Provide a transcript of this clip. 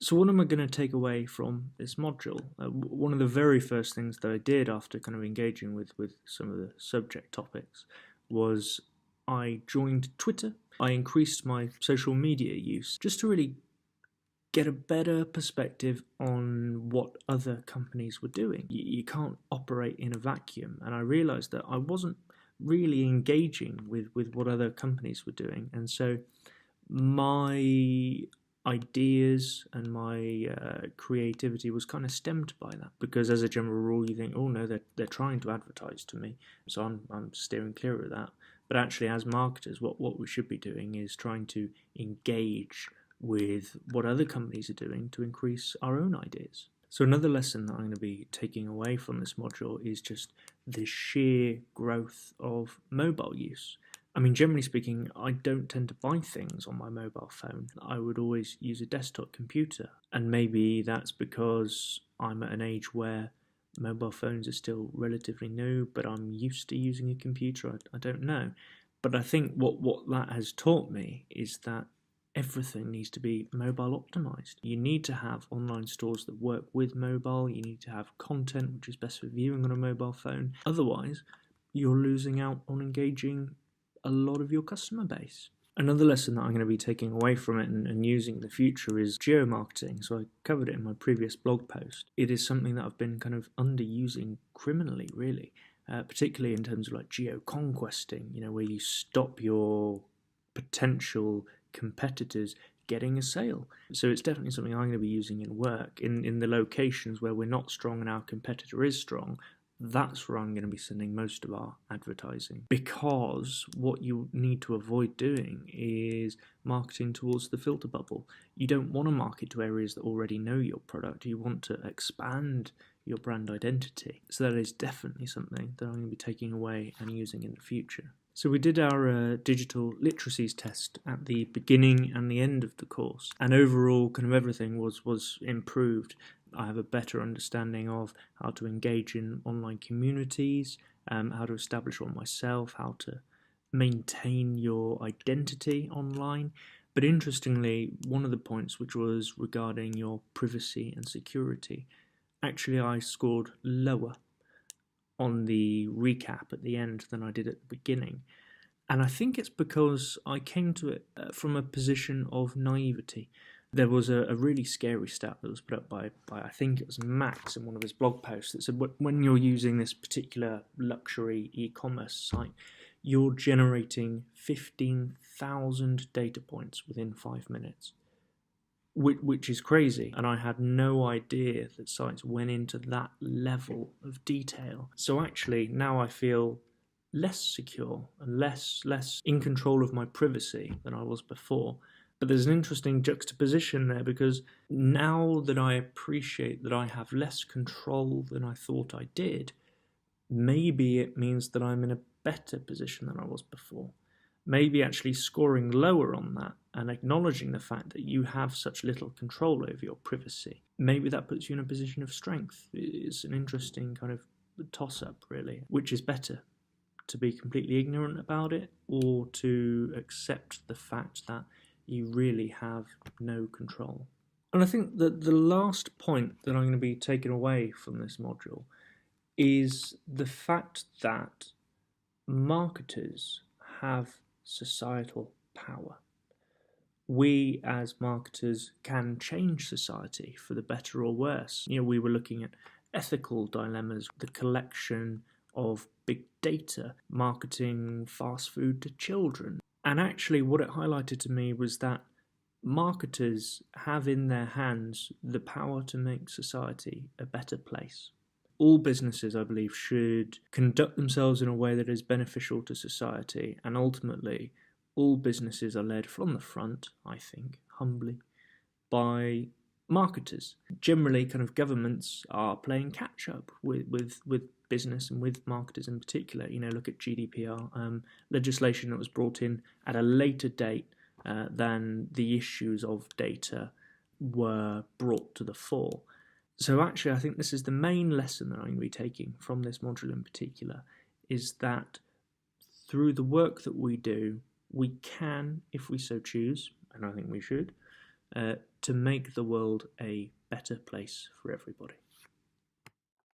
So what am I going to take away from this module? One of the very first things that I did after kind of engaging with some of the subject topics was I joined Twitter. I increased my social media use just to really get a better perspective on what other companies were doing. You can't operate in a vacuum, and I realized that I wasn't really engaging with what other companies were doing, and so my ideas and my creativity was kind of stemmed by that, because as a general rule you think, oh no, they're trying to advertise to me, so I'm steering clear of that. But actually, as marketers, what we should be doing is trying to engage with what other companies are doing to increase our own ideas. So another lesson that I'm going to be taking away from this module is just the sheer growth of mobile use. I mean, generally speaking, I don't tend to buy things on my mobile phone. I would always use a desktop computer, and maybe that's because I'm at an age where mobile phones are still relatively new, but I'm used to using a computer. I don't know. But I think what that has taught me is that everything needs to be mobile optimized. You need to have online stores that work with mobile. You need to have content which is best for viewing on a mobile phone. Otherwise, you're losing out on engaging a lot of your customer base. Another lesson that I'm going to be taking away from it and using in the future is geo-marketing. So I covered it in my previous blog post. It is something that I've been kind of underusing criminally, really, particularly in terms of like geo-conquesting, where you stop your potential competitors getting a sale. So it's definitely something I'm going to be using in work, in the locations where we're not strong and our competitor is strong. That's where I'm going to be sending most of our advertising, because what you need to avoid doing is marketing towards the filter bubble. You don't want to market to areas that already know your product. You want to expand your brand identity. So that is definitely something that I'm going to be taking away and using in the future. So we did our digital literacies test at the beginning and the end of the course, and overall kind of everything was improved. I have a better understanding of how to engage in online communities, how to establish one myself, how to maintain your identity online. But interestingly, one of the points, which was regarding your privacy and security, actually I scored lower on the recap at the end than I did at the beginning. And I think it's because I came to it from a position of naivety. There was a really scary stat that was put up by I think it was Max in one of his blog posts that said when you're using this particular luxury e-commerce site, you're generating 15,000 data points within 5 minutes, which is crazy. And I had no idea that sites went into that level of detail. So actually now I feel less secure and less in control of my privacy than I was before. But there's an interesting juxtaposition there, because now that I appreciate that I have less control than I thought I did, maybe it means that I'm in a better position than I was before. Maybe actually scoring lower on that and acknowledging the fact that you have such little control over your privacy, maybe that puts you in a position of strength. It's an interesting kind of toss-up, really. Which is better, to be completely ignorant about it, or to accept the fact that you really have no control? And I think that the last point that I'm going to be taking away from this module is the fact that marketers have societal power. We as marketers can change society for the better or worse. We were looking at ethical dilemmas, the collection of big data, marketing fast food to children. And actually what it highlighted to me was that marketers have in their hands the power to make society a better place. All businesses, I believe, should conduct themselves in a way that is beneficial to society, and ultimately all businesses are led from the front, I think, humbly, by marketers. Generally, kind of governments are playing catch up with business and with marketers in particular. Look at GDPR, legislation that was brought in at a later date than the issues of data were brought to the fore. So actually, I think this is the main lesson that I'm going to be taking from this module in particular, is that through the work that we do, we can, if we so choose, and I think we should, to make the world a better place for everybody.